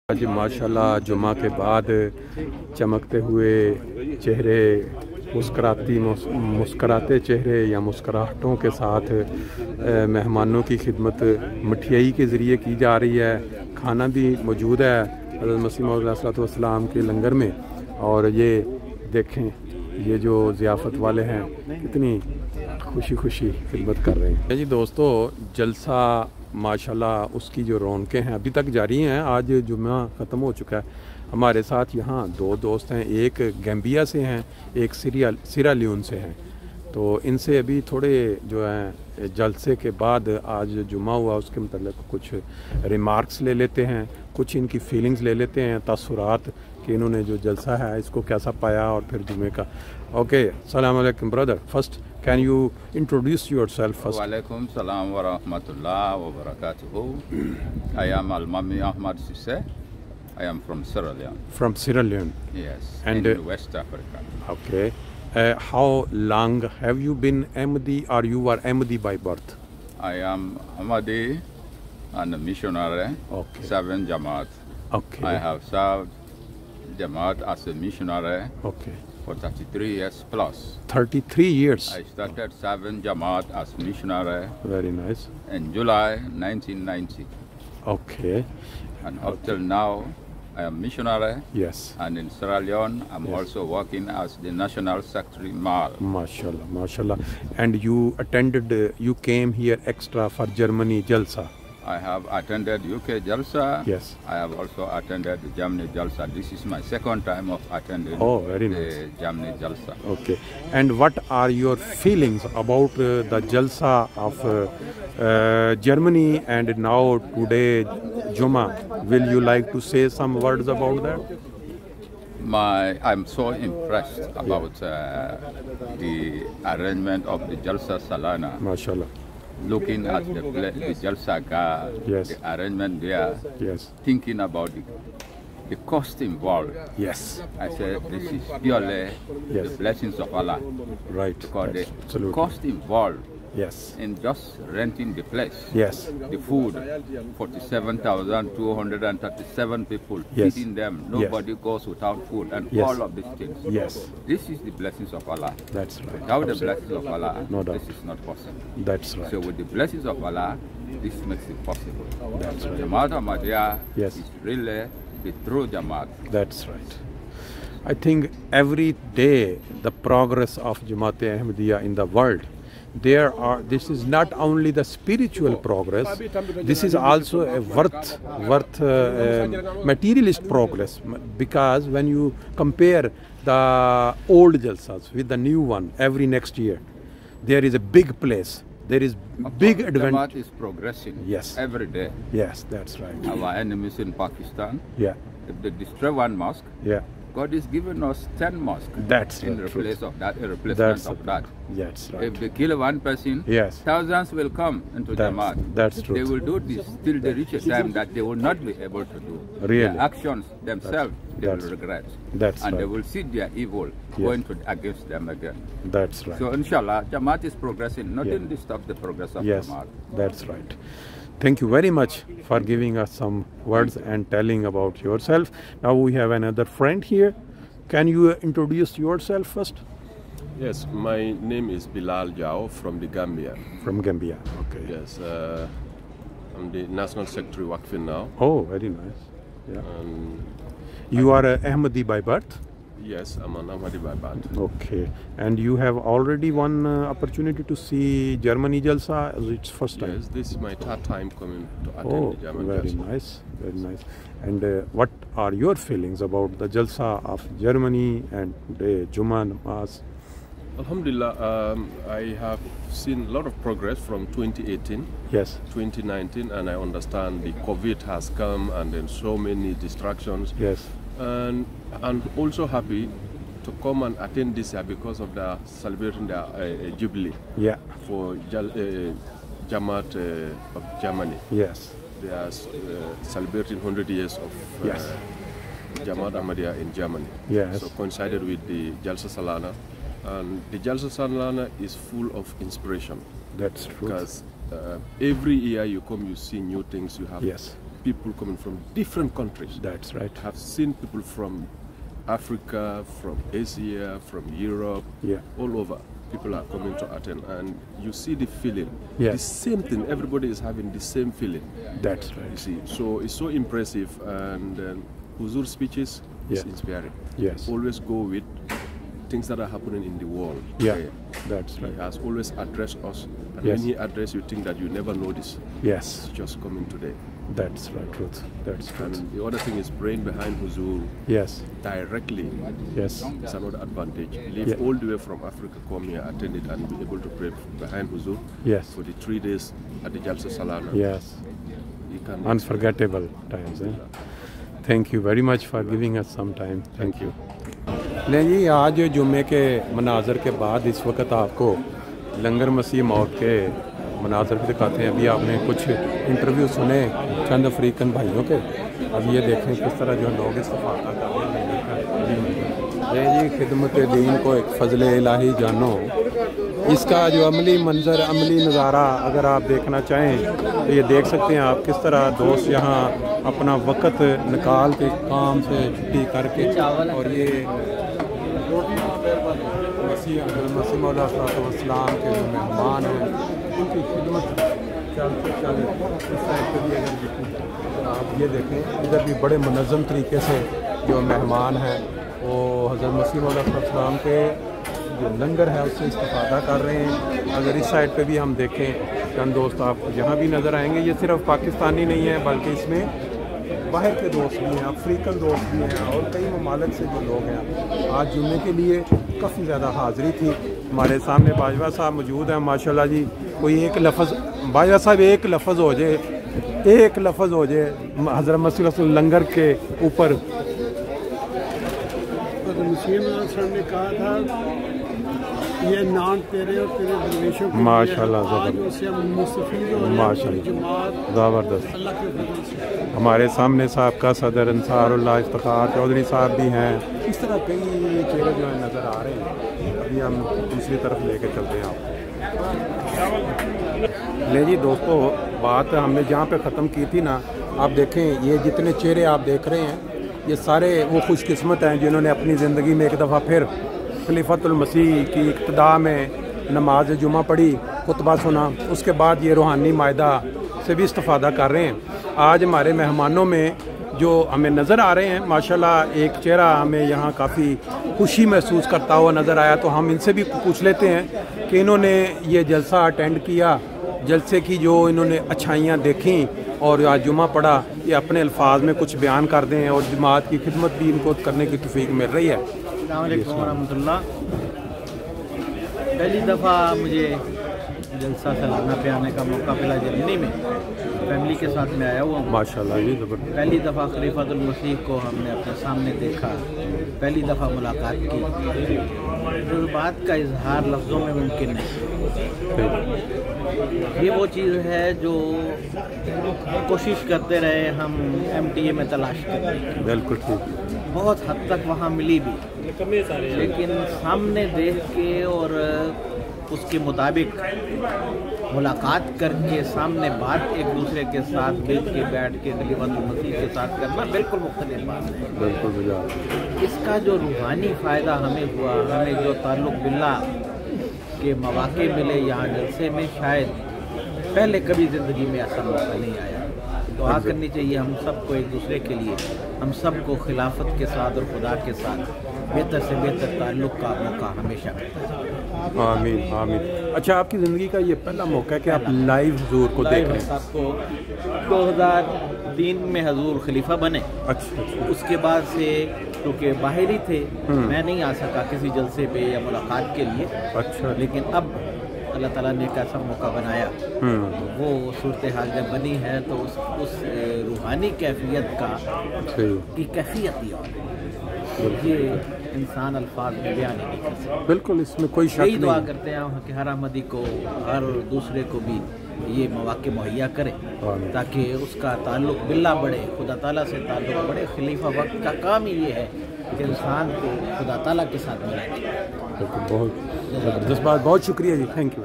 आज माशाल्लाह जुम्मा के बाद चमकते हुए चेहरे, मुस्कराते चेहरे या मुस्कुराहटों के साथ मेहमानों की खिदमत मिठाई के ज़रिए की जा रही है। खाना भी मौजूद है हज़रत मसीह मौऊद अलैहिस्सलाम के लंगर में। और ये देखें, ये जो ज़ियाफ़त वाले हैं कितनी खुशी खुशी खिदमत कर रहे हैं। जी दोस्तों, जलसा माशाल्लाह उसकी जो रौनकें हैं अभी तक जारी हैं। आज जुम्मा ख़त्म हो चुका है। हमारे साथ यहाँ दो दोस्त हैं, एक गैम्बिया से हैं, एक सीरा लियोन से हैं। तो इनसे अभी थोड़े जो हैं जलसे के बाद आज जुम्मा हुआ उसके मतलब कुछ रिमार्क्स ले लेते हैं, कुछ इनकी फीलिंग्स ले लेते हैं, तासुरात कि इन्होंने जो जलसा है इसको कैसा पाया और फिर जुम्मे का। ओके, अस्सलाम वालेकुम brother. First can you introduce yourself first? Walaikum salam wa rahmatullah wa barakatuhu. I am Al-Mami Ahmad Sisse. I am from Sierra Leone. From Sierra Leone? Yes, and in West Africa. Okay. How long have you been Ahmadi, or you are Ahmadi by birth? I am Ahmadi and a missionary. Okay. 7 Jamaat. Okay. I have served Jamaat as a missionary. Okay. For 33 years plus. 33 years. I started serving Jamaat as missionary. Very nice. In July 1990. Okay. And up till now, I am missionary. Yes. And in Sierra Leone, I'm also working as the National Secretary Mal. MashaAllah, MashaAllah. And you came here extra for Germany Jalsa. I have attended UK Jalsa. Yes. I have also attended Germany Jalsa. This is my second time of attending very the nice. Germany Jalsa. Okay. And what are your feelings about the Jalsa of Germany and now today Jumma? Will you like to say some words about that? I'm so impressed about the arrangement of the Jalsa Salana. MashaAllah. Looking at the Jalsa Gar, yes. the arrangement there, yes. Thinking about the cost involved. Yes. I said this is purely yes. the blessings of Allah. Right. Because yes. the Absolutely. cost involved yes. in just renting the place. Yes. The food, 47,237 people, yes. feeding them. Nobody yes. goes without food and yes. all of these things. Yes. This is the blessings of Allah. That's right. Without absolutely. the blessings of Allah, no doubt. this is not possible. That's right. So with the blessings of Allah, this makes it possible. That's right. Jamaat Ahmadiyya yes. is really the true Jamaat. That's right. I think every day the progress of Jamaat Ahmadiyya in the world, this is not only the spiritual progress, this is also a worth materialist progress, because when you compare the old jalsas with the new one every next year, there is a big place. There is big advantage. Jamaat is progressing yes. every day. Yes, that's right. Our enemies in Pakistan, yeah. if they destroy one mosque, yeah. God is giving us 10 mosques. That's in right. replace of that, in replacement of that. That's right. If they kill one person, yes. thousands will come into Jamaat. That's true. They will do this till they reach a time that they will not be able to do. Really? Their actions themselves, they will regret. That's and right. they will see their evil going against them again. That's right. So inshallah, Jamaat is progressing. Nothing to stop the progress of yes. Jamaat. That's right. Thank you very much for giving us some words and telling about yourself. Now we have another friend here. Can you introduce yourself first? Yes, my name is Bilal Jao from the Gambia. From Gambia, okay. Yes, I'm the National Secretary Wakfin now. Oh, very nice. Yeah. You are Ahmadi by birth? Yes, I'm an Ahmadi by birth. Okay. And you have already one opportunity to see Germany Jalsa? It's first time? Yes, this is my third time coming to attend the German Jalsa. Very nice, very nice. And what are your feelings about the Jalsa of Germany and today, Jummah Namaz? Alhamdulillah, I have seen a lot of progress from 2018, yes, 2019, and I understand the COVID has come and then so many distractions. Yes. And I'm also happy to come and attend this year because of the celebrating the Jubilee. Yeah. For Jamaat of Germany. Yes. They are celebrating 100 years of yes. Jamaat Ahmadiyya in Germany. Yes. So coincided with the Jalsa Salana. And the Jalsa Salana is full of inspiration. That's true. Because every year you come, you see new things. You have yes. people coming from different countries. That's right. I've seen people from Africa, from Asia, from Europe, all over. People are coming to attend, and you see the feeling. The same thing. Everybody is having the same feeling. That's right. You see, so it's so impressive, and Huzur speeches is inspiring. Yes. Always go with things that are happening in the world. That's right. He has always addressed us, and when he addresses, you think that you never notice. It's just coming today. That's right, truth. That's truth. And the other thing is praying behind Huzur. Directly. It's another advantage. Leave all the way from Africa, come here, attend it, and be able to pray behind Huzur for the 3 days at the Jalsa Salana. Unforgettable times. Thank you very much for giving us some time. Thank you. لیں جی آج جمعے کے مناظر کے بعد اس وقت آپ کو لنگر مسیح موت کے مناظر بھی دکھاتے ہیں. ابھی آپ نے کچھ انٹرویو سنے چند افریقن بھائیوں کے. اب یہ دیکھیں کس طرح جو لوگ استفادہ کر رہے ہیں لنگر کا. یہ جی خدمت دین کو ایک فضل الہی جانو. اس کا جو عملی منظر عملی نظارہ اگر آپ دیکھنا چاہیں تو یہ دیکھ سکتے ہیں آپ کس طرح دوست یہاں اپنا وقت نکال کے کام سے چھٹی کر کے اور یہ مسیح مولا صلی اللہ علیہ وسلم کے جو مہمان ہیں ان کی خدمت چلتے چلے. اس سائڈ پہ بھی اگر آپ یہ دیکھیں ادھر بھی بڑے منظم طریقے سے جو مہمان ہیں وہ حضرت مسیح مولا صلی اللہ علیہ وسلم کے جو لنگر ہے اس سے استفادہ کر رہے ہیں. اگر اس سائڈ پہ بھی ہم دیکھیں چند دوست آپ کو جہاں بھی نظر آئیں گے. یہ صرف پاکستانی نہیں ہیں بلکہ اس میں باہر کے دوست بھی ہیں, افریقن دوست بھی ہیں اور کئی ممالک سے جو لوگ ہیں. آج جمعے کے لیے کافی زیادہ حاضری تھی. ہمارے سامنے باجوہ صاحب موجود ہیں. ماشاءاللہ جی کوئی ایک لفظ باجوہ صاحب ایک لفظ ہو جائے حضرت مسیح رسول لنگر کے اوپر. مسیح نے کہا تھا یہ نان تیرے اور تیرے درویشوں کے ماشاءاللہ زبردست. ہمارے سامنے صاحب کا صدر انصار اللہ افتخار چودھری صاحب بھی ہیں. اس طرح کئی چہرے جو ہیں نظر آ رہے ہیں. ابھی ہم دوسری طرف لے کے چلتے ہیں آپ. لے جی دوستو بات ہم نے جہاں پہ ختم کی تھی نا, آپ دیکھیں یہ جتنے چہرے آپ دیکھ رہے ہیں یہ سارے وہ خوش قسمت ہیں جنہوں نے اپنی زندگی میں ایک دفعہ پھر خلیفۃ المسیح کی ابتدا میں نماز جمعہ پڑھی, خطبہ سنا, اس کے بعد یہ روحانی مائدہ سے بھی استفادہ کر رہے ہیں. آج ہمارے مہمانوں میں جو ہمیں نظر آ رہے ہیں ماشاءاللہ ایک چہرہ ہمیں یہاں کافی خوشی محسوس کرتا ہوا نظر آیا. تو ہم ان سے بھی پوچھ لیتے ہیں کہ انہوں نے یہ جلسہ اٹینڈ کیا, جلسے کی جو انہوں نے اچھائیاں دیکھیں اور آج جمعہ پڑھا, یہ اپنے الفاظ میں کچھ بیان کر دیں اور جماعت کی خدمت بھی ان کو کرنے کی توفیق مل رہی ہے. السلام علیکم ورحمۃ اللہ. پہلی دفعہ مجھے جلسہ سالانہ پہ آنے کا موقع ملا جرمنی میں. فیملی کے ساتھ میں آیا ہوا ہوں. ماشاءاللہ جی زبردست. پہلی دفعہ خلیفۃ المسیح کو ہم نے اپنے سامنے دیکھا, پہلی دفعہ ملاقات کی. جذبات کا اظہار لفظوں میں ممکن نہیں. یہ وہ چیز ہے جو کوشش کرتے رہے ہم MTA میں تلاش کرنے کی. بالکل ٹھیک. بہت حد تک وہاں ملی بھی, لیکن سامنے دیکھ کے اور اس کے مطابق ملاقات کر کے سامنے بات ایک دوسرے کے ساتھ مل کے بیٹھ کے خلیفۃ المسیح کے ساتھ کرنا بالکل مختلف بات ہے. بالکل. اس کا جو روحانی فائدہ ہمیں ہوا, ہمیں جو تعلق باللہ کے مواقع ملے یہاں جلسے میں, شاید پہلے کبھی زندگی میں ایسا موقع نہیں آیا. دعا کرنی چاہیے ہم سب کو ایک دوسرے کے لیے, ہم سب کو خلافت کے ساتھ اور خدا کے ساتھ بہتر سے بہتر تعلق کا موقع ہمیشہ ملتا ہے. آمین آمین. اچھا آپ کی زندگی کا یہ پہلا موقع ہے کہ آپ لائیو حضور کو دیکھ رہے ہیں؟ آپ کو 2003 میں حضور خلیفہ بنے. اچھا. اس کے بعد سے کیونکہ باہر ہی تھے میں نہیں آ سکا کسی جلسے پہ یا ملاقات کے لیے. اچھا. لیکن اب اللہ تعالیٰ نے ایک ایسا موقع بنایا, وہ صورتحال جب بنی ہے تو اس روحانی کیفیت کی کیفیت ہی اور یہ انسان الفاظ میں بیان نہیں کر سکتا. بالکل اس میں کوئی شک نہیں. یہی دعا کرتے ہیں کہ ہر احمدی کو ہر دوسرے کو بھی یہ مواقع مہیا کرے تاکہ اس کا تعلق باللہ بڑھے, خدا تعالیٰ سے تعلق بڑھے. خلیفہ وقت کا کام ہی یہ ہے کہ انسان کو خدا تعالیٰ کے ساتھ ملائے. بہت زبردست بات, بہت شکریہ جی, تھینک یو.